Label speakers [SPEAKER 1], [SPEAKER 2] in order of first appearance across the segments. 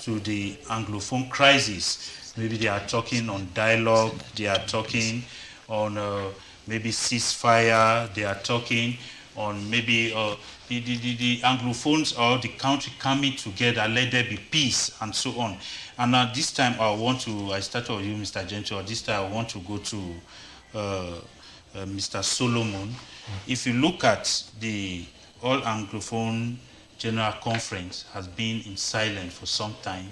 [SPEAKER 1] to the Anglophone Crisis. Maybe they are talking on dialogue, they are talking on maybe ceasefire, they are talking on maybe the Anglophones or the country coming together, let there be peace, and so on. And this time I started with you, Mr. Gentile. This time I want to go to Mr. Solomon. If you look at the All Anglophone General Conference has been in silence for some time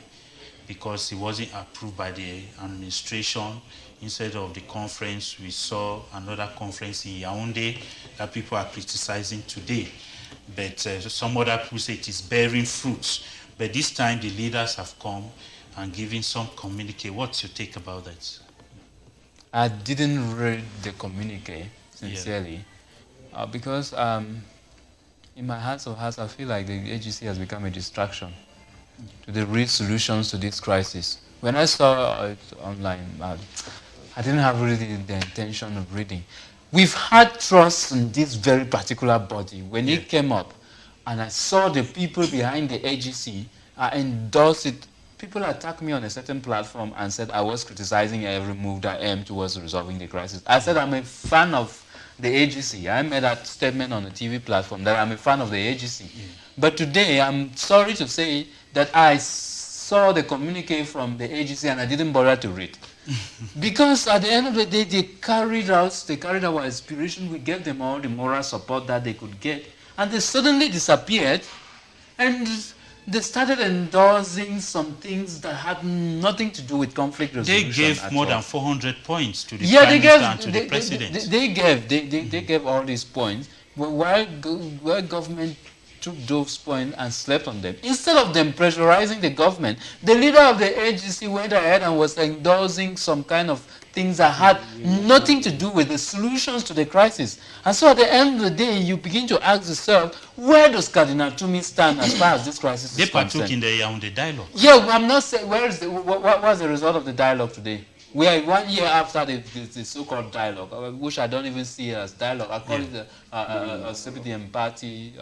[SPEAKER 1] because it wasn't approved by the administration. Instead of the conference, we saw another conference in Yaoundé that people are criticizing today. But some other people say it is bearing fruits. But this time the leaders have come and given some communique. What's your take about that?
[SPEAKER 2] I didn't read the communique, sincerely, because in my heart of hearts, I feel like the AGC has become a distraction to the real solutions to this crisis. When I saw it online, I didn't have really the intention of reading. We've had trust in this very particular body. When it came up, and I saw the people behind the AGC, I endorsed it. People attacked me on a certain platform and said I was criticizing every move that aimed towards resolving the crisis. I said I'm a fan of the AGC. I made that statement on the TV platform that I'm a fan of the AGC. But today, I'm sorry to say that I saw the communique from the AGC and I didn't bother to read. Because at the end of the day, they carried our aspiration. We gave them all the moral support that they could get. And they suddenly disappeared. And they started endorsing some things that had nothing to do with conflict resolution.
[SPEAKER 1] They gave more than 400 points to the Prime Minister and to the President.
[SPEAKER 2] They gave all these points, while government took those points and slept on them. Instead of them pressurizing the government, the leader of the AGC went ahead and was endorsing some kind of things that had nothing to do with the solutions to the crisis. And so at the end of the day, you begin to ask yourself, where does Cardinal Tumi stand as far as this crisis is concerned?
[SPEAKER 1] They partook in the Yaoundé dialogue.
[SPEAKER 2] Yeah, I'm not saying, what was the result of the dialogue today? We are 1 year after the so-called dialogue, which I don't even see as dialogue. I call it a sympathy and party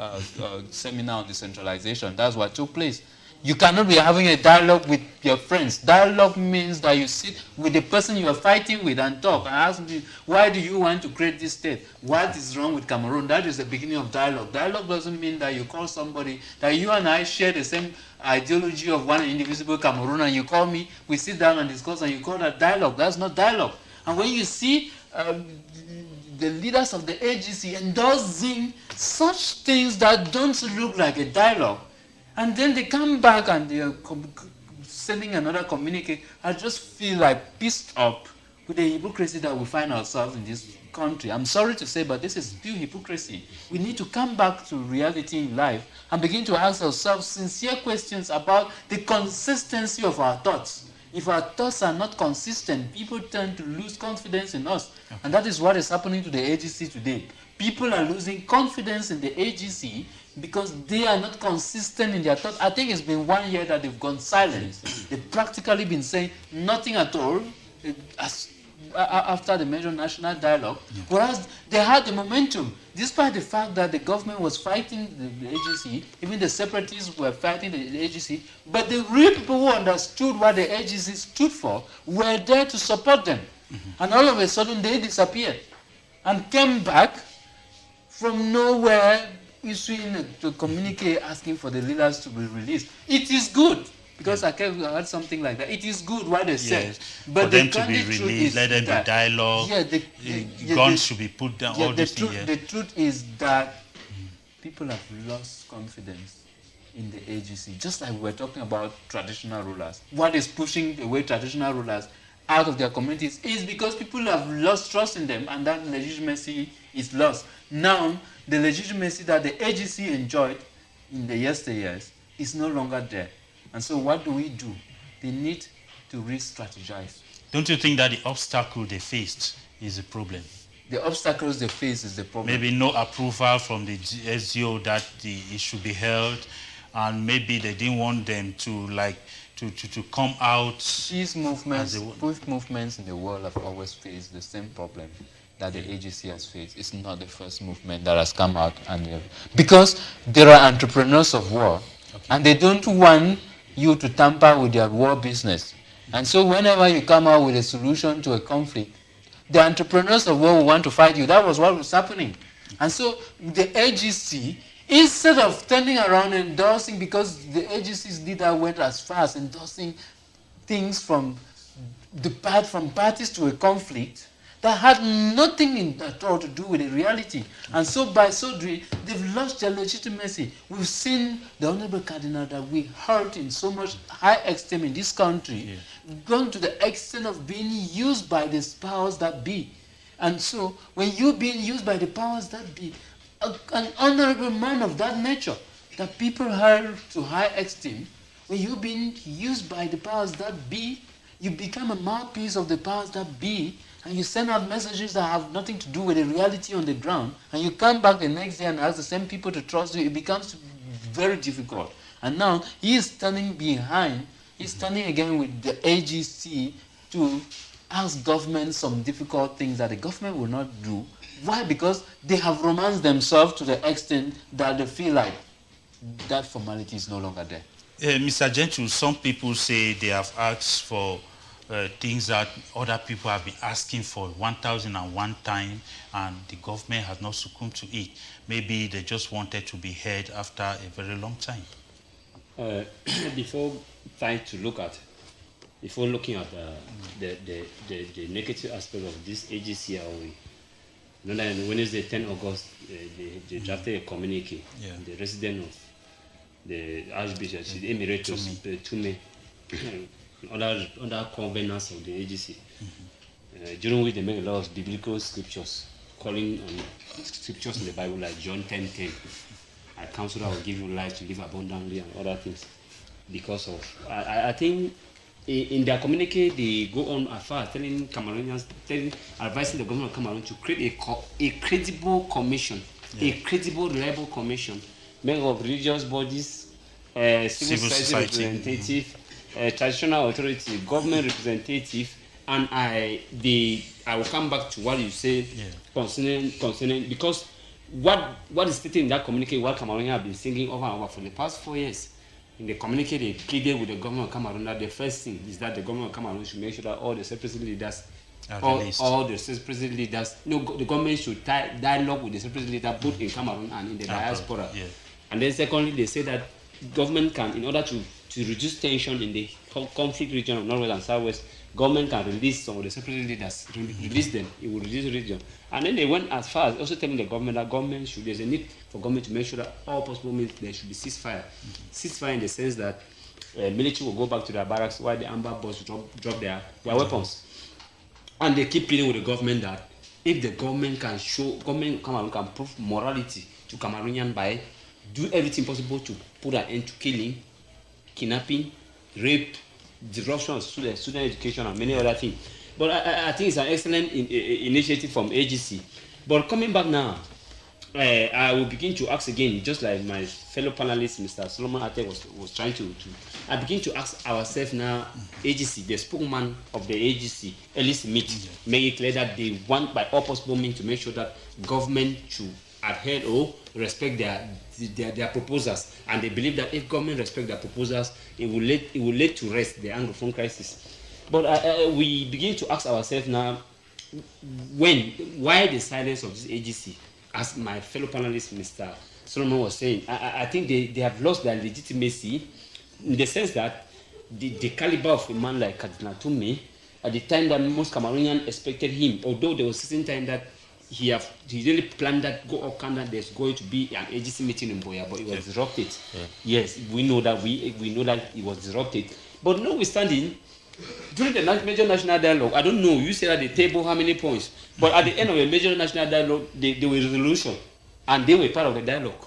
[SPEAKER 2] seminar on decentralization. That's what took place. You cannot be having a dialogue with your friends. Dialogue means that you sit with the person you are fighting with and talk and ask them, why do you want to create this state? What is wrong with Cameroon? That is the beginning of dialogue. Dialogue doesn't mean that you call somebody, that you and I share the same ideology of one indivisible Cameroon, and you call me, we sit down and discuss, and you call that dialogue. That's not dialogue. And when you see the leaders of the AGC endorsing such things that don't look like a dialogue, and then they come back and they are sending another communique, I just feel like pissed up with the hypocrisy that we find ourselves in this country. I'm sorry to say, but this is pure hypocrisy. We need to come back to reality in life and begin to ask ourselves sincere questions about the consistency of our thoughts. If our thoughts are not consistent, people tend to lose confidence in us. Okay. And that is what is happening to the AGC today. People are losing confidence in the AGC because they are not consistent in their thoughts. I think it's been 1 year that they've gone silent. They've practically been saying nothing at all after the major national dialogue, whereas they had the momentum. Despite the fact that the government was fighting the AGC, even the separatists were fighting the AGC, but the real people who understood what the AGC stood for were there to support them. And all of a sudden they disappeared and came back from nowhere, issuing a communique asking for the leaders to be released. It is good, because I heard something like that. It is good what they said, but
[SPEAKER 1] for them to be released, let there be dialogue. Guns should be put down. All this thing.
[SPEAKER 2] The truth is that people have lost confidence in the AGC, just like we were talking about traditional rulers. What is pushing away traditional rulers out of their communities is because people have lost trust in them, and that legitimacy is lost. Now, the legitimacy that the AGC enjoyed in the yesteryears is no longer there. And so what do? They need to re-strategize.
[SPEAKER 1] Don't you think that the obstacle they faced is a problem?
[SPEAKER 2] The obstacles they face is the problem.
[SPEAKER 1] Maybe no approval from the SGO that it should be held, and maybe they didn't want them to come out.
[SPEAKER 2] These movements, both movements in the world have always faced the same problem that the AGC has faced. It's not the first movement that has come out, and because there are entrepreneurs of war, and they don't want you to tamper with their war business. And so whenever you come out with a solution to a conflict, the entrepreneurs of war will want to fight you. That was what was happening. And so the AGC, instead of turning around and endorsing, because the AGC's leader went as far as endorsing things from parties to a conflict that had nothing at all to do with the reality. And so by so doing, they've lost their legitimacy. We've seen the Honorable Cardinal that we heard in so much high extent in this country, gone to the extent of being used by the powers that be. And so when you're being used by the powers that be, an honorable man of that nature, that people held to high esteem, when you're being used by the powers that be, you become a mouthpiece of the powers that be, and you send out messages that have nothing to do with the reality on the ground, and you come back the next day and ask the same people to trust you, it becomes very difficult. And now he is standing behind, he's standing again with the AGC to ask government some difficult things that the government will not do. Why? Because they have romanced themselves to the extent that they feel like that formality is no longer there.
[SPEAKER 1] Mr. Gentle, some people say they have asked for things that other people have been asking for 1,001 times, and the government has not succumbed to it. Maybe they just wanted to be heard after a very long time.
[SPEAKER 3] Before looking at the negative aspect of this AGC Role, you know that on Wednesday, 10 August, they drafted a communique. The resident of the Archbishop, the Emeritus, Tume, other convenants of the AGC, during which they make a lot of biblical scriptures, calling on scriptures in the Bible like John 10:10. I counsel I will give you life to live abundantly and other things. Because of, I think in their communique, they go on as far as telling Cameroonians, advising the government of Cameroon to create a credible commission, a credible, reliable commission, made of religious bodies, civil society representative, traditional authority, government representative, and I will come back to what you say concerning because what is stated in that communique, what Cameroonians have been singing over and over for the past 4 years. In the communique, they pleaded with the government of Cameroon that the first thing is that the government of Cameroon should make sure that all the separatist leaders, the government should dialogue with the separatist leaders both in Cameroon and in the diaspora. And then secondly, they say that government can, in order to reduce tension in the conflict region of Northwest and Southwest, government can release some of the separatist leaders, release them, it will reduce the region. And then they went as far as also telling the government that there's a need for government to make sure that all possible means there should be ceasefire. Ceasefire in the sense that military will go back to their barracks while the Amber boys drop their weapons. And they keep pleading with the government that if the government can Cameroon can prove morality to Cameroonian by do everything possible to put an end to killing, kidnapping, rape, disruption of student education, and many other things. But I think it's an excellent initiative from AGC. But coming back now, I will begin to ask again, just like my fellow panelist, Mr. Solomon Ate was trying to. I begin to ask ourselves now, AGC, the spokesman of the AGC, Ellis Smith, make it clear that they want by all possible means to make sure that government should adhere or respect their proposals, and they believe that if government respect their proposals, it will lead to rest the Anglophone crisis. But we begin to ask ourselves now, why the silence of this AGC? As my fellow panelist, Mr. Solomon was saying, I think they have lost their legitimacy in the sense that the caliber of a man like Cardinal Tume, at the time that most Cameroonians expected him, although there was a certain time that he really planned that there's going to be an AGC meeting in Boya, but it was disrupted. Yes, we know that it was disrupted. But notwithstanding, during the major national dialogue, I don't know, you said at the table how many points, but at the end of the major national dialogue, there were resolution, and they were part of the dialogue.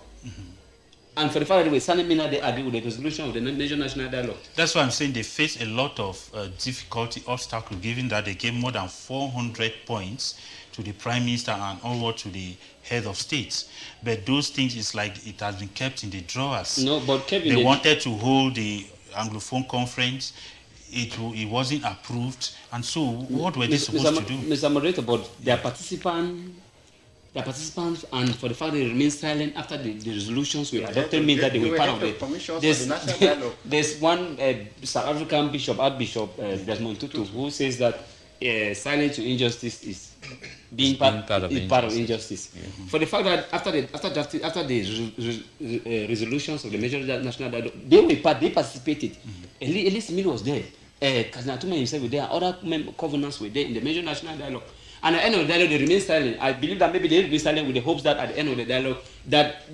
[SPEAKER 3] And for the fact that they were standing in, they agreed with the resolution of the major national dialogue.
[SPEAKER 1] That's why I'm saying they face a lot of difficulty, obstacle, given that they gave more than 400 points to the Prime Minister and onward to the head of states. But those things, is like it has been kept in the drawers.
[SPEAKER 3] No, but Kevin,
[SPEAKER 1] they wanted to hold the Anglophone conference. It wasn't approved. And so what were they supposed to do?
[SPEAKER 3] Mr. Moderator, but their participants the participants, and for the fact they remain silent after the resolutions were adopted, means that they were part of it. There's one South African bishop, Archbishop Desmond Tutu, who says that silence to injustice is being part of injustice. Mm-hmm. For the fact that after the resolutions of the major national dialogue, they participated. Mm-hmm. At least Emil was there. Kazina Atuma himself was there. Other covenants were there in the major national dialogue. And at the end of the dialogue, they remain silent. I believe that maybe they remain silent with the hopes that at the end of the dialogue, that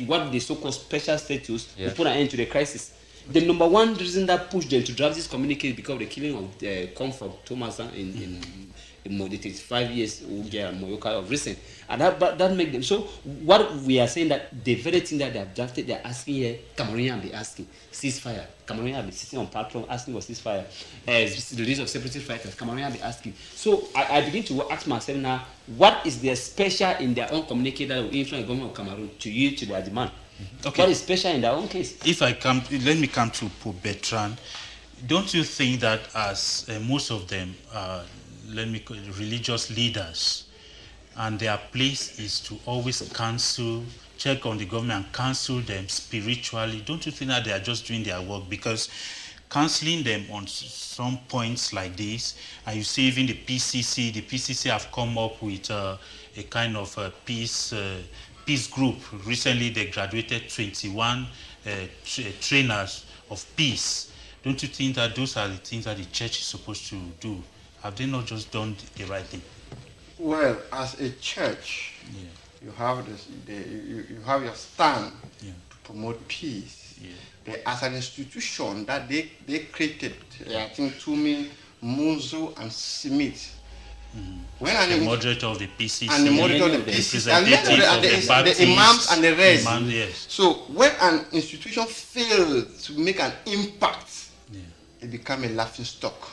[SPEAKER 3] what the so-called special status will put an end to the crisis. The number one reason that pushed them to draft this communique is because of the killing of Comfort Thomas in the 35 years old girl Moyoka of recent. And that make them. So what we are saying, that the very thing that they have drafted, they are asking here, Cameroonian be asking, ceasefire. Cameroonian be sitting on platform asking for ceasefire. The release of Saperaties Fighters, Cameroonian be asking. So I begin to ask myself now, what is their special in their own communique that will influence the government of Cameroon to yield to their demand? Okay. What is special in their own case?
[SPEAKER 1] Let me come to Pope Bertrand. Don't you think that as most of them are, religious leaders, and their place is to always check on the government and counsel them spiritually? Don't you think that they are just doing their work? Because counseling them on some points like this, and you see even the PCC have come up with a kind of a peace group. Recently, they graduated 21 trainers of peace. Don't you think that those are the things that the church is supposed to do? Have they not just done the right thing?
[SPEAKER 4] Well, as a church, you have you have your stand to promote peace. Yeah. As an institution that they created, I think Tumi, Munzo, and Smith.
[SPEAKER 1] When the moderator of the PCC
[SPEAKER 4] and the moderator of the PCC and the imams and the rest. So when an institution fails to make an impact, it becomes a laughing stock.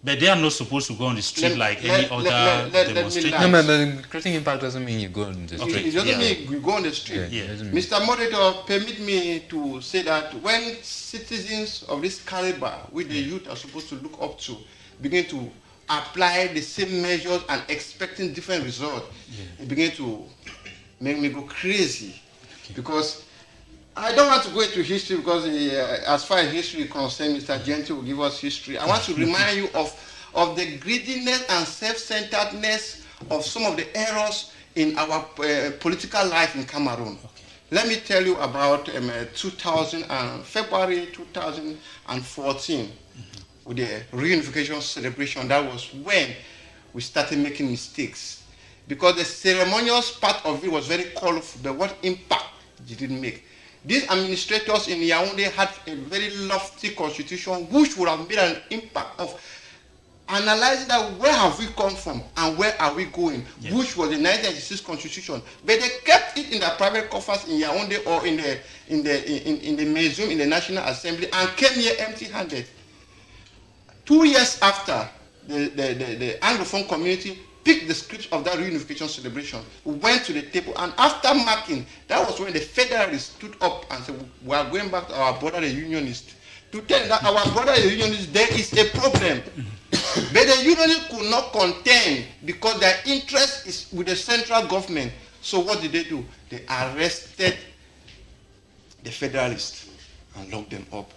[SPEAKER 1] But they are not supposed to go on the street like any other demonstration.
[SPEAKER 2] No, but creating impact doesn't mean you go on the street.
[SPEAKER 4] It doesn't mean you go on the street. Mr. Moderator, permit me to say that when citizens of this caliber, which the youth are supposed to look up to, begin to apply the same measures and expecting different results, it begins to make me go crazy. Because I don't want to go into history, because as far as history is concerned, Mr. Gentle will give us history. I want to remind you of the greediness and self-centeredness of some of the errors in our political life in Cameroon. Okay. Let me tell you about February 2014. With the reunification celebration. That was when we started making mistakes, because the ceremonious part of it was very colorful, but what impact did it make? These administrators in Yaoundé had a very lofty constitution which would have made an impact of analyzing that where have we come from and where are we going, which was the 1996 constitution. But they kept it in their private coffers in Yaoundé or in the museum in the National Assembly and came here empty-handed. 2 years after, the Anglophone community picked the script of that reunification celebration, went to the table, and after marking, that was when the Federalists stood up and said, we are going back to our brother the Unionists, to tell them that our brother the Unionists, there is a problem. But the Unionists could not contend because their interest is with the central government. So what did they do? They arrested the Federalists and locked them up.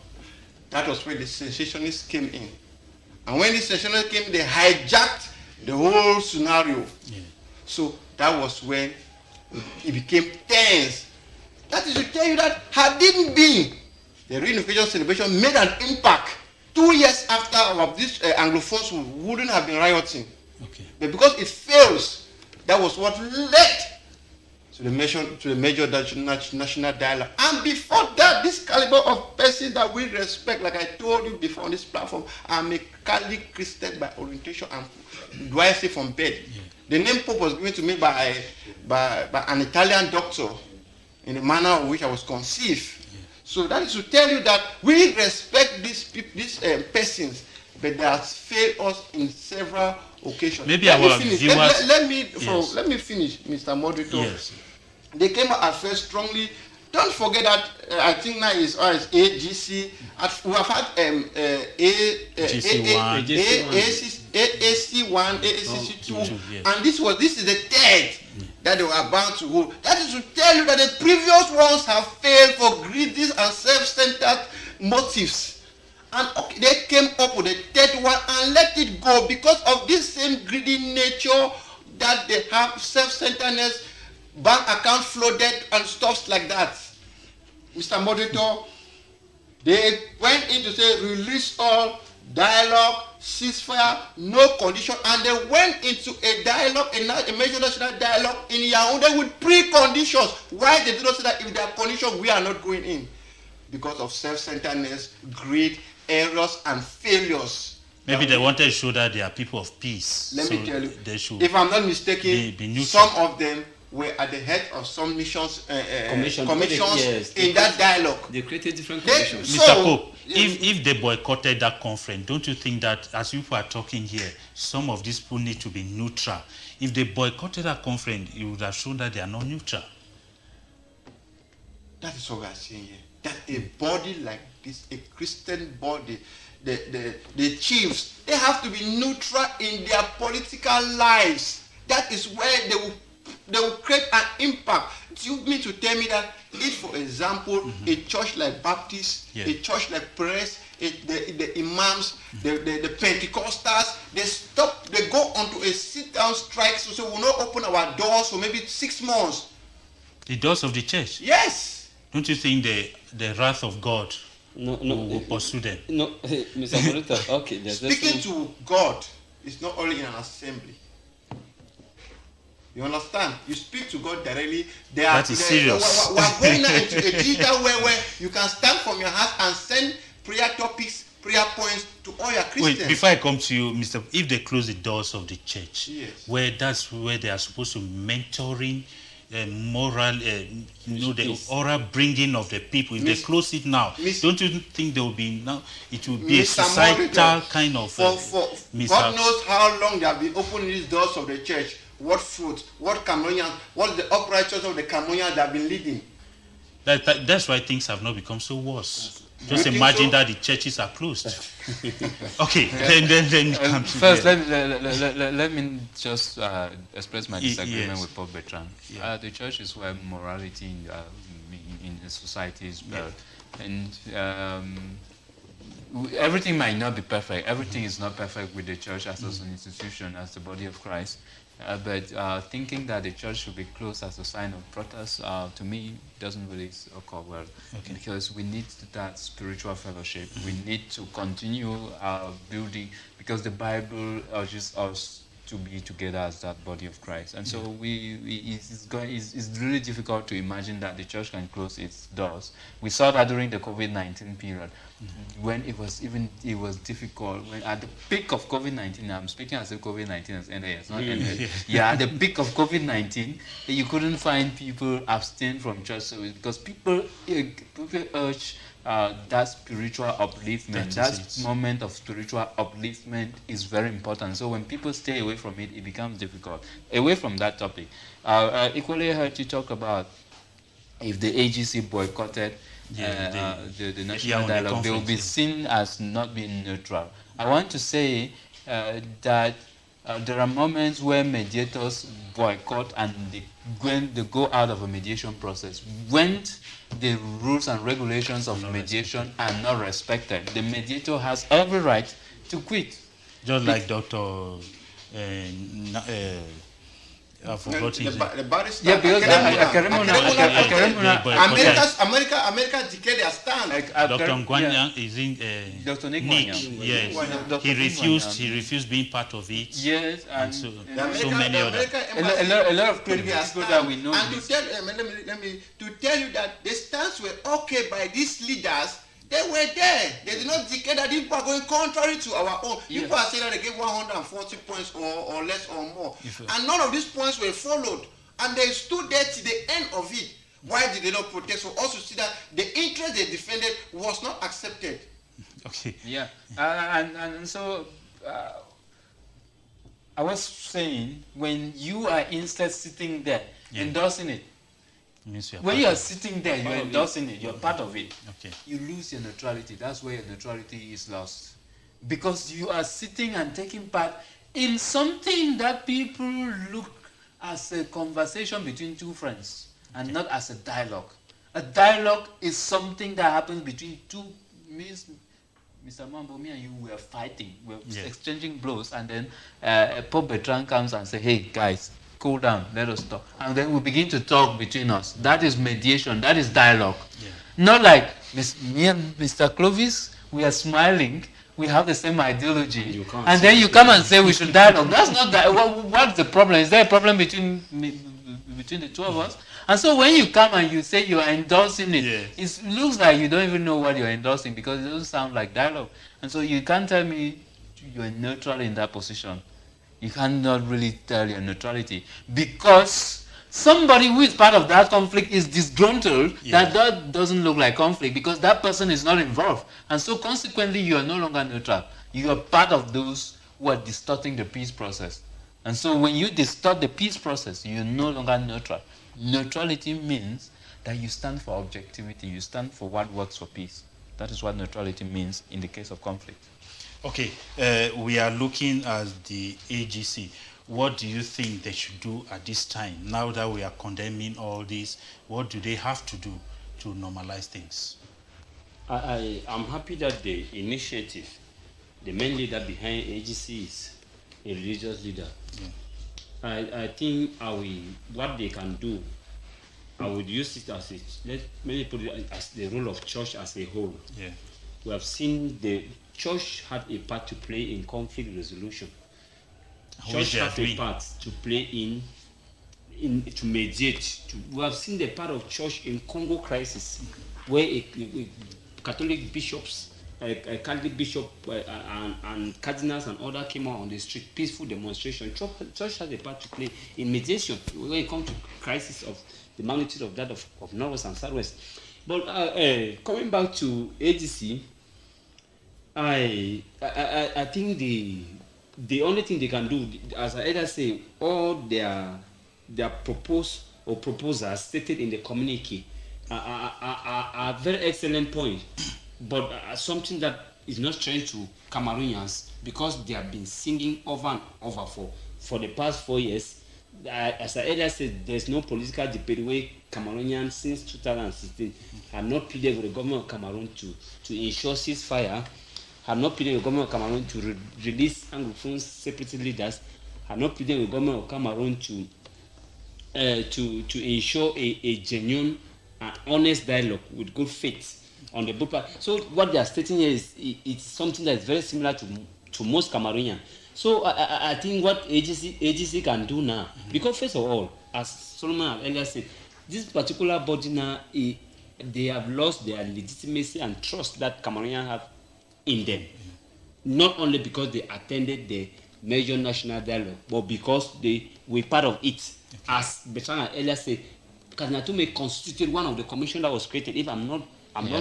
[SPEAKER 4] That was where the secessionists came in. And when the secessionists came, they hijacked the whole scenario. So that was when it became tense. That is to tell you that had it been the reunification celebration made an impact, 2 years after of these Anglophones wouldn't have been rioting. Okay. But because it fails, that was what led to the major national dialogue. And before that, this caliber of persons that we respect, like I told you before on this platform, are Catholic Christian by orientation and do I say from birth. The name Pope was given to me by an Italian doctor in the manner in which I was conceived. So that is to tell you that we respect these persons, but they have failed us in several occasions.
[SPEAKER 1] Maybe our viewers...
[SPEAKER 4] Let me finish, Mr. Moderator. Yes. They came out at first strongly. Don't forget that I think now is AGC. We have had AGC1, AGC2, and this is the third. that they were bound to hold. That is to tell you that the previous ones have failed for greedy and self-centered motives. And okay, they came up with a third one and let it go because of this same greedy nature that they have, self-centeredness, bank account flooded and stuff like that. Mr. Moderator, they went in to say release all, dialogue, ceasefire, no condition, and they went into a dialogue, a major national dialogue in Yaoundé with preconditions. Why they did not say that if there are conditions, we are not going in? Because of self-centeredness, greed, errors, and failures.
[SPEAKER 1] Maybe they wanted to show that they are people of peace.
[SPEAKER 4] Let
[SPEAKER 1] so
[SPEAKER 4] me tell you,
[SPEAKER 1] they should
[SPEAKER 4] if I'm not mistaken,
[SPEAKER 1] be
[SPEAKER 4] some of them were at the head of some missions, commissions
[SPEAKER 3] yes,
[SPEAKER 4] in that dialogue.
[SPEAKER 3] They created different commissions.
[SPEAKER 1] Mr. Pope, if they boycotted that conference, don't you think that as people are talking here, some of these people need to be neutral? If they boycotted that conference, it would have shown that they are not neutral.
[SPEAKER 4] That is what we are saying here. That a body like this, a Christian body, the chiefs, they have to be neutral in their political lives. That is where they will create an impact. Do you mean to tell me that if, for example, a church like Baptist, a church like Press, the imams, the Pentecostals, they go onto a sit-down strike, so we'll not open our doors for maybe 6 months.
[SPEAKER 1] The doors of the church?
[SPEAKER 4] Yes.
[SPEAKER 1] Don't you think the wrath of God will pursue them?
[SPEAKER 3] No, Mr. Monitor, okay.
[SPEAKER 4] Speaking to God is not only in an assembly. You understand? You speak to God directly.
[SPEAKER 1] That is serious.
[SPEAKER 4] We are going now into a digital where you can stand from your house and send prayer topics, prayer points to all your Christians.
[SPEAKER 1] Wait, before I come to you, Mr. If they close the doors of the church,
[SPEAKER 4] yes,
[SPEAKER 1] where that's where they are supposed to mentoring, moral, the oral bringing of the people. If they close it now, don't you think there will be now? It will be a societal kind of.
[SPEAKER 4] God knows how long they have been opening these doors of the church. What fruit? What Cameroonians? What the uprightness of the Cameroonians that have been leading?
[SPEAKER 1] That's why things have not become so worse. Just imagine that the churches are closed. Okay, then come to
[SPEAKER 2] first, let me just express my disagreement with Pope Bertrand. The church is where morality in the society is built, and everything might not be perfect. Everything is not perfect with the church as an institution, as the body of Christ. But thinking that the church should be closed as a sign of protest, to me, doesn't really occur well. Because we need that spiritual fellowship. We need to continue building, because the Bible urges us to be together as that body of Christ. And so it's really difficult to imagine that the church can close its doors. We saw that during the COVID-19 period, when it was difficult. When at the peak of COVID-19, I'm speaking as if COVID-19 has ended. It's not ended. At the peak of COVID-19, you couldn't find people abstain from church service because people urge that spiritual upliftment. That moment of spiritual upliftment is very important. So when people stay away from it, it becomes difficult. Away from that topic, I equally heard you talk about if the AGC boycotted the national dialogue, they will be seen as not being neutral. I want to say that there are moments where mediators boycott and they go out of a mediation process. When the rules and regulations of mediation are not respected, the mediator has every right to quit.
[SPEAKER 1] Just like Dr. I forgot his name.
[SPEAKER 4] The barrister.
[SPEAKER 2] Yeah, because
[SPEAKER 4] America declared their stand.
[SPEAKER 1] Dr. Ngwanya is in
[SPEAKER 2] Dr.
[SPEAKER 1] Nick.
[SPEAKER 2] Yes.
[SPEAKER 1] He refused being part of it.
[SPEAKER 2] Yes,
[SPEAKER 1] and so many others.
[SPEAKER 2] A lot of credible people that we know.
[SPEAKER 4] And to tell you that the stands were okay by these leaders. They were there. They did not declare that people are going contrary to our own. People are saying that they gave 140 points or less or more. And none of these points were followed. And they stood there to the end of it. Why did they not protest? So also see that the interest they defended was not accepted.
[SPEAKER 1] Okay.
[SPEAKER 2] Yeah. And so I was saying, when you are instead sitting there endorsing it, when you are sitting there, you're endorsing it, you're part of it. You lose your neutrality. That's where your neutrality is lost. Because you are sitting and taking part in something that people look as a conversation between two friends and not as a dialogue. A dialogue is something that happens between two, means Mr. Mambo, me and you were fighting, we were exchanging blows, and then Pope Bertrand comes and says, hey guys, cool down, let us talk. And then we begin to talk between us. That is mediation, that is dialogue. Yeah. Not like me and Mr. Clovis, we are smiling, we have the same ideology, and then you come and say we should dialogue. That's not that. What's the problem? Is there a problem between the two of us? And so when you come and you say you are endorsing it, it looks like you don't even know what you're endorsing, because it doesn't sound like dialogue. And so you can't tell me you're neutral in that position. You cannot really tell your neutrality, because somebody who is part of that conflict is disgruntled. That doesn't look like conflict, because that person is not involved. And so consequently, you are no longer neutral. You are part of those who are distorting the peace process. And so when you distort the peace process, you're no longer neutral. Neutrality means that you stand for objectivity, you stand for what works for peace. That is what neutrality means in the case of conflict.
[SPEAKER 1] Okay, we are looking at the AGC. What do you think they should do at this time? Now that we are condemning all this, what do they have to do to normalize things?
[SPEAKER 3] I'm happy that the initiative, the main leader behind AGC is a religious leader. Yeah. I think what they can do, I would use it as many put it as the role of church as a whole. Yeah. We have seen the church had a part to play in conflict resolution. Church had a part to play in to mediate. We have seen the part of church in Congo crisis, where a Catholic bishops, a Catholic bishop and cardinals and others came out on the street, peaceful demonstration. Church has a part to play in mediation when it comes to crisis of the magnitude of that of Northwest and Southwest. But coming back to AGC, I think the only thing they can do, as I either say, all their proposals stated in the communique are very excellent point, but something that is not strange to Cameroonians, because they have been singing over and over for the past 4 years. As I earlier said, there's no political debate where Cameroonians since 2016 have not pleaded with the government of Cameroon to ensure ceasefire, have not pleaded with the government of Cameroon to release Anglophone separatist leaders, have not pleaded with the government of Cameroon to ensure a genuine and honest dialogue with good faith on the both parts. So what they are stating here is it's something that is very similar to most Cameroonians. So I think what AGC can do now, because first of all, as Solomon earlier said, this particular body now, they have lost their legitimacy and trust that Cameroonians have in them. Not only because they attended the major national dialogue, but because they were part of it. As Bertrand earlier said, Kazinatume constituted one of the commissions that was created, if I'm not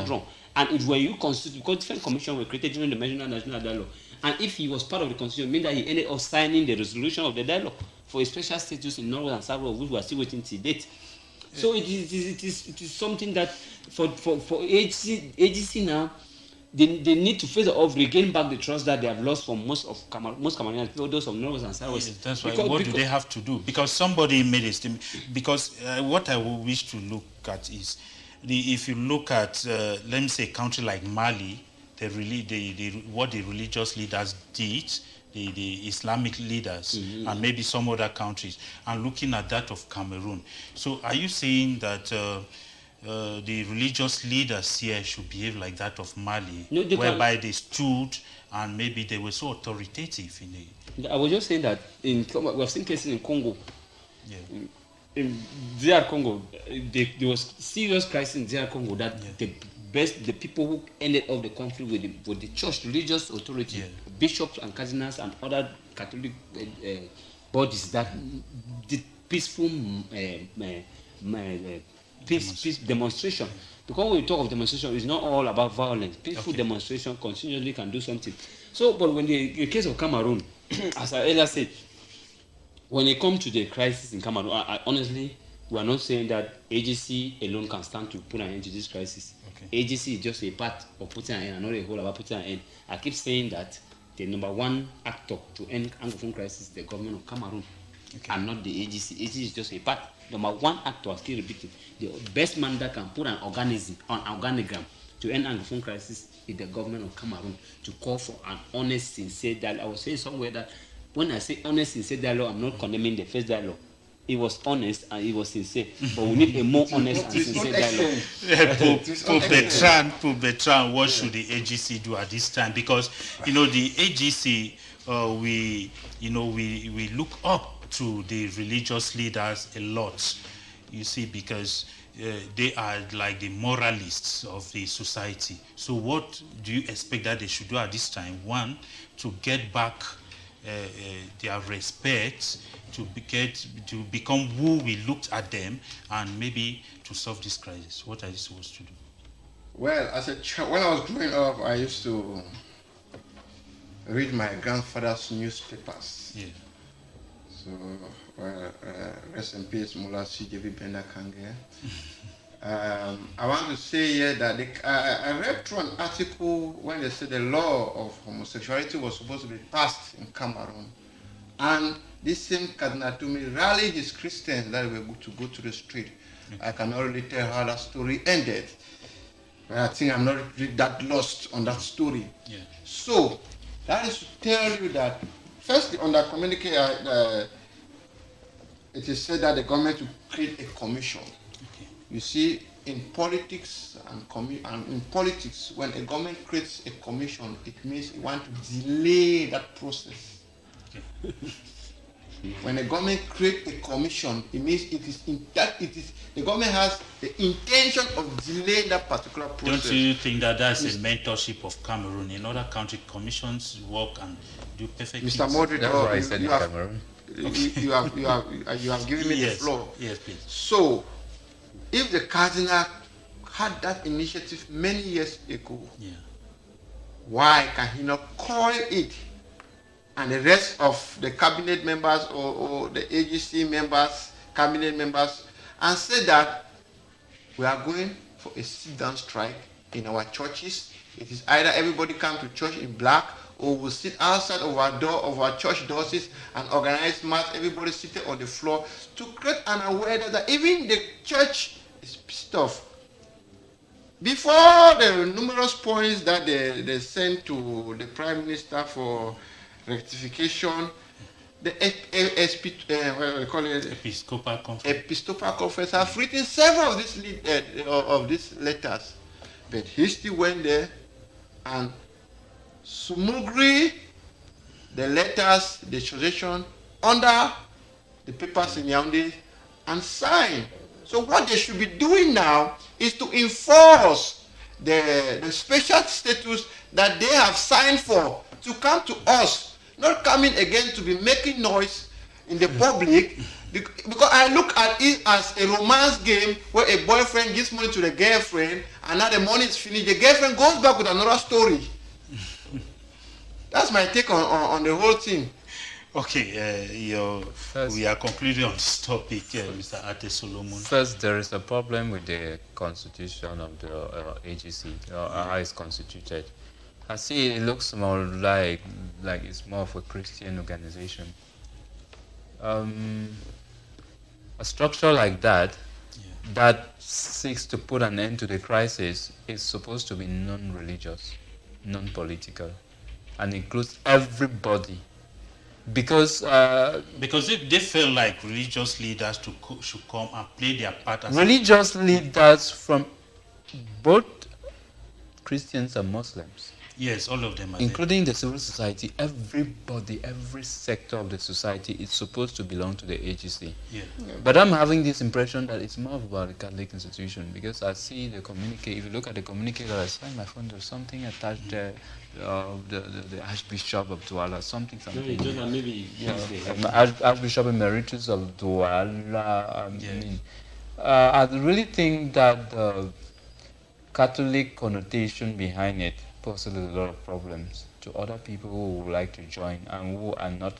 [SPEAKER 3] wrong. And it were you constituted, because different commissions were created during the major national dialogue. And if he was part of the constitution, it means that he ended up signing the resolution of the dialogue for a special status in Norway and South, which we are still waiting to date. So it is something that for AGC now, they need to face off, regain back the trust that they have lost from most Cameroonians, people, those of Norway and South.
[SPEAKER 1] Yes, that's right. What do they have to do? Because somebody made a statement. Because what I would wish to look at is, if you look at, let me say, a country like Mali, what the religious leaders did, the Islamic leaders, and maybe some other countries, and looking at that of Cameroon. So are you saying that the religious leaders here should behave like that of Mali, whereby they stood and maybe they were so authoritative in it?
[SPEAKER 3] I was just saying that we have seen cases in Congo. Yeah. In DR Congo, there was serious crisis in DR Congo that the people who ended up the conflict with the church, religious authority, bishops and cardinals and other Catholic bodies that did peaceful peace demonstration. Because when we talk of demonstration, it's not all about violence. Peaceful demonstration continually can do something. So, but when the case of Cameroon, as I earlier said, when it comes to the crisis in Cameroon, honestly, we are not saying that AGC alone can stand to put an end to this crisis. Okay. AGC is just a part of putting an end, and not a whole about putting an end. I keep saying that the number one actor to end Anglophone crisis is the government of Cameroon. and not the AGC. AGC is just a part. Number one actor, I still repeat it, the best man that can put an organogram to end Anglophone crisis is the government of Cameroon, to call for an honest, sincere dialogue. I was saying somewhere that when I say honest, sincere dialogue, I'm not condemning the first dialogue. It was honest and it was sincere, but we need a more honest and sincere dialogue.
[SPEAKER 1] Poor Bertrand, what should the AGC do at this time? Because the AGC, we look up to the religious leaders a lot. You see, because they are like the moralists of the society. So, what do you expect that they should do at this time? One, to get back their respect, to become who we looked at them, and maybe to solve this crisis. What are you supposed to do?
[SPEAKER 4] Well, as a child, when I was growing up, I used to read my grandfather's newspapers.
[SPEAKER 1] Yeah.
[SPEAKER 4] So, rest in peace, Mullah CJV Benda Kange. I want to say here that I read through an article when they said the law of homosexuality was supposed to be passed in Cameroon. And this same Cardinal Toumi rallied his Christians that were good to go to the street. I cannot really tell how that story ended. But I think I'm not really that lost on that story.
[SPEAKER 1] Yeah.
[SPEAKER 4] So, that is to tell you that, firstly, on that communique, it is said that the government will create a commission.
[SPEAKER 1] Okay.
[SPEAKER 4] You see, in politics and in politics, when a government creates a commission, it means it wants to delay that process.
[SPEAKER 1] Okay.
[SPEAKER 4] When the government creates a commission, it means the government has the intention of delaying that particular process.
[SPEAKER 1] Don't you think that that's a mentorship of Cameroon? In other country, commissions work and do perfect
[SPEAKER 4] Mr.
[SPEAKER 1] things.
[SPEAKER 4] Moderator,
[SPEAKER 2] That's why I said in Cameroon.
[SPEAKER 4] you have given me
[SPEAKER 1] Yes.
[SPEAKER 4] the floor.
[SPEAKER 1] Yes, please.
[SPEAKER 4] So, if the cardinal had that initiative many years ago,
[SPEAKER 1] Yeah.
[SPEAKER 4] why can he not call it and the rest of the cabinet members or the AGC members, cabinet members, and say that we are going for a sit-down strike in our churches? It is either everybody come to church in black, or we'll sit outside of our door, of our church doors, and organize mass, everybody sitting on the floor, to create an awareness that even the church is pissed off. Before the numerous points that they sent to the Prime Minister for rectification, the
[SPEAKER 1] Episcopal Conference.
[SPEAKER 4] Episcopal Conference have written several of these letters, but he still went there and smugly the letters, the translation under the papers in Yaoundé and signed. So what they should be doing now is to enforce the special status that they have signed for, to come to us, not coming again to be making noise in the public, because I look at it as a romance game where a boyfriend gives money to the girlfriend, and now the money is finished, the girlfriend goes back with another story. That's my take on the whole thing.
[SPEAKER 1] Okay, we are concluding on this topic, Mr. Ate Solomon.
[SPEAKER 2] First, there is a problem with the constitution of the AGC, how it's constituted. I see it looks more like it's more of a Christian organization. A structure like that, that seeks to put an end to the crisis, is supposed to be non-religious, non-political, and includes everybody. Because
[SPEAKER 1] if they feel like religious leaders should come and play their part as
[SPEAKER 2] religious leaders from both Christians and Muslims,
[SPEAKER 1] yes, all of them are
[SPEAKER 2] including the civil society, everybody, every sector of the society is supposed to belong to the AGC.
[SPEAKER 1] Yeah.
[SPEAKER 2] But I'm having this impression that it's more about a Catholic institution, because I see the communique. If you look at the communique that I signed, my phone, there's something attached there. The Archbishop of Douala, something.
[SPEAKER 3] No, it's just that maybe
[SPEAKER 2] Archbishop Emeritus of Douala. I really think that the Catholic connotation behind it poses a lot of problems to other people who would like to join and who are not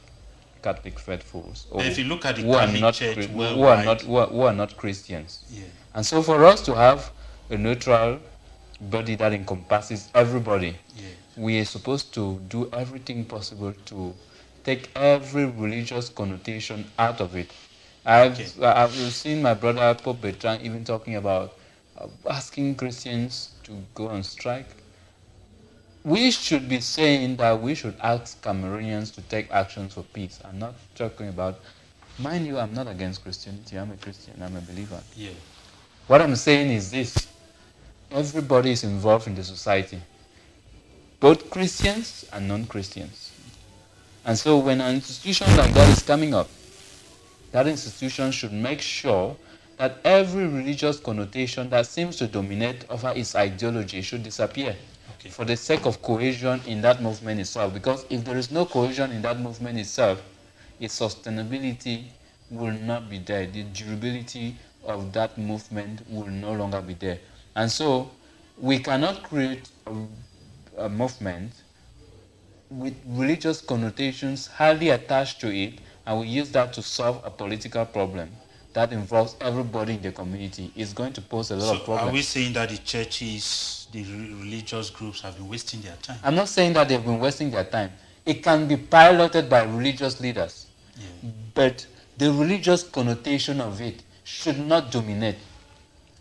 [SPEAKER 2] Catholic faithfuls. Or
[SPEAKER 1] if you look at the
[SPEAKER 2] who
[SPEAKER 1] Catholic Church,
[SPEAKER 2] who are not Christians.
[SPEAKER 1] Yeah.
[SPEAKER 2] And so for us to have a neutral body that encompasses everybody, we are supposed to do everything possible to take every religious connotation out of it. I've seen my brother Pope Bertrand even talking about asking Christians to go on strike. We should be saying that we should ask Cameroonians to take actions for peace. I'm not talking about, mind you, I'm not against Christianity. I'm a Christian, I'm a believer.
[SPEAKER 1] Yeah.
[SPEAKER 2] What I'm saying is this: everybody is involved in the society, both Christians and non-Christians. And so when an institution like that is coming up, that institution should make sure that every religious connotation that seems to dominate over its ideology should disappear, for the sake of cohesion in that movement itself. Because if there is no cohesion in that movement itself, its sustainability will not be there. The durability of that movement will no longer be there. And so we cannot create a movement with religious connotations highly attached to it, and we use that to solve a political problem that involves everybody in the community. It's going to pose a lot of problems.
[SPEAKER 1] Are we saying that the churches, the religious groups have been wasting their time?
[SPEAKER 2] I'm not saying that they've been wasting their time. It can be piloted by religious leaders. Yeah. But the religious connotation of it should not dominate.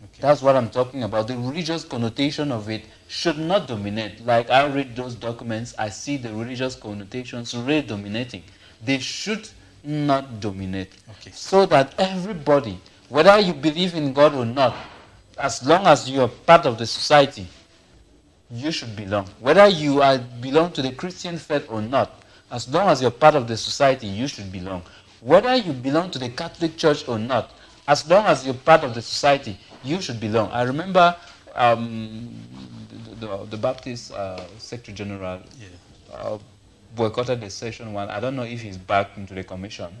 [SPEAKER 2] Okay. That's what I'm talking about. The religious connotation of it should not dominate. Like I read those documents, I see the religious connotations really dominating. They should not dominate. Okay. So that everybody, whether you believe in God or not, as long as you are part of the society, you should belong. Whether you belong to the Christian faith or not, as long as you're part of the society, you should belong. Whether you belong to the Catholic Church or not, as long as you're part of the society, you should belong. I remember the Baptist Secretary General boycotted the session one. I don't know if he's back into the commission.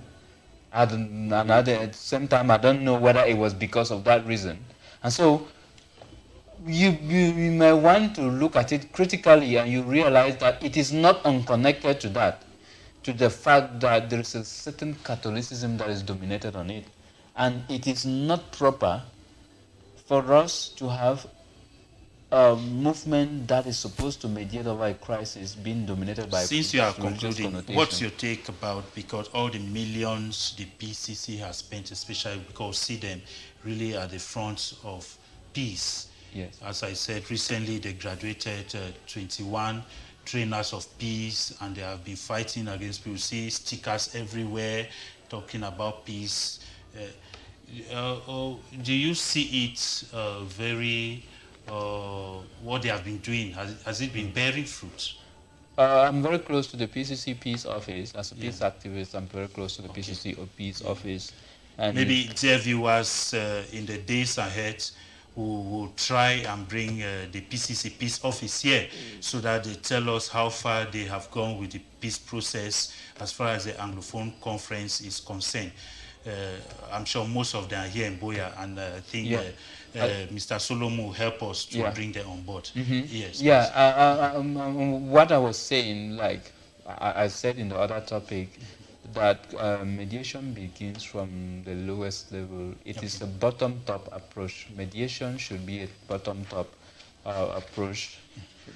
[SPEAKER 2] At the same time, I don't know whether it was because of that reason. And so you may want to look at it critically, and you realize that it is not unconnected to that, to the fact that there is a certain Catholicism that is dominated on it. And it is not proper for us to have a movement that is supposed to mediate over a crisis being dominated by...
[SPEAKER 1] Since you are concluding, what's your take about, because all the millions the PCC has spent, especially because see them really at the front of peace.
[SPEAKER 2] Yes.
[SPEAKER 1] As I said, recently they graduated 21 trainers of peace, and they have been fighting against people. See stickers everywhere talking about peace. Do you see it very... what they have been doing? Has it been bearing fruit?
[SPEAKER 2] I'm very close to the PCC Peace Office. As a peace activist, I'm very close to the PCC Peace Office. And
[SPEAKER 1] maybe dear viewers in the days ahead who will try and bring the PCC Peace Office here so that they tell us how far they have gone with the peace process as far as the Anglophone Conference is concerned. I'm sure most of them are here in Boya, and I think Mr. Solomon will help us to bring them on board. Yes.
[SPEAKER 2] Yeah, what I was saying, like I said in the other topic, that mediation begins from the lowest level. It is a bottom-top approach. Mediation should be a bottom-top approach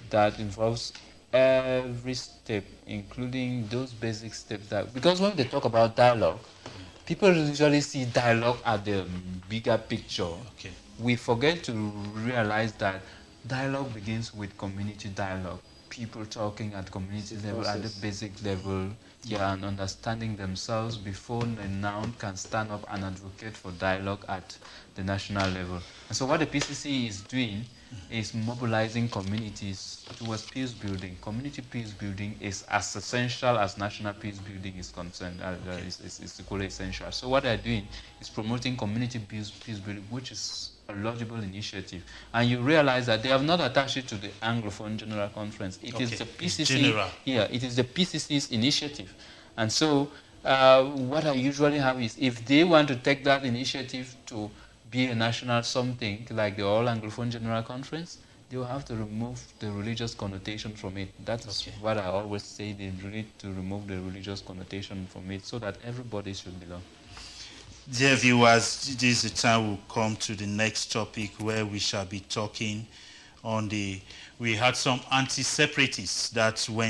[SPEAKER 2] that involves every step, including those basic steps that, because when they talk about dialogue, people usually see dialogue at the bigger picture.
[SPEAKER 1] Okay.
[SPEAKER 2] We forget to realize that dialogue begins with community dialogue. People talking at community level, at the basic level, and understanding themselves before a noun can stand up and advocate for dialogue at the national level. And so what the PCC is doing is mobilizing communities towards peace building. Community peace building is as essential as national peace building is concerned. It's equally essential. So what they're doing is promoting community peace building, which is a laudable initiative. And you realize that they have not attached it to the Anglophone General Conference. It is the PCC. It is the PCC's initiative. And so what I usually have is, if they want to take that initiative to be a national something like the All Anglophone General Conference, they will have to remove the religious connotation from it. That is what I always say, they need to remove the religious connotation from it so that everybody should belong.
[SPEAKER 1] Dear viewers, this is the time we'll come to the next topic where we shall be talking on we had some anti-separatists that went